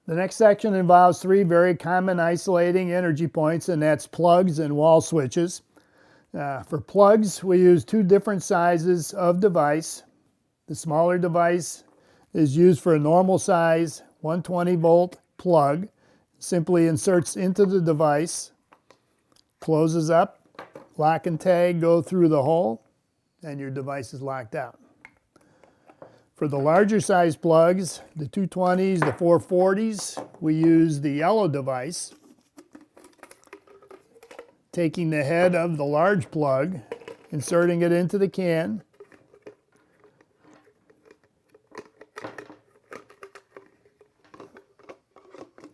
The next section involves three very common isolating energy points, and that's plugs and wall switches. For plugs, we use two different sizes of device. The smaller device is used for a normal size 120 volt plug. Simply inserts into the device, closes up, lock and tag go through the hole, and your device is locked out. For the larger size plugs, the 220s, the 440s, we use the yellow device, taking the head of the large plug, inserting it into the can,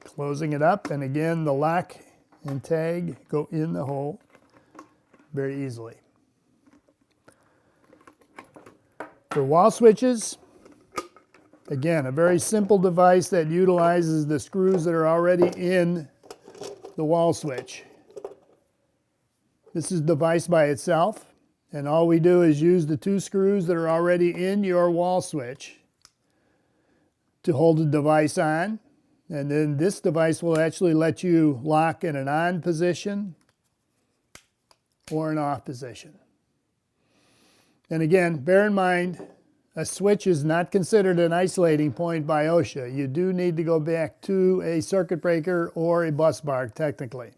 closing it up, and again the lock and tag go in the hole very easily. For wall switches, again, a very simple device that utilizes the screws that are already in the wall switch. This is the device by itself, and all we do is use the two screws that are already in your wall switch to hold the device on, and then this device will actually let you lock in an on position or an off position. And again, bear in mind, a switch is not considered an isolating point by OSHA. You do need to go back to a circuit breaker or a bus bar technically.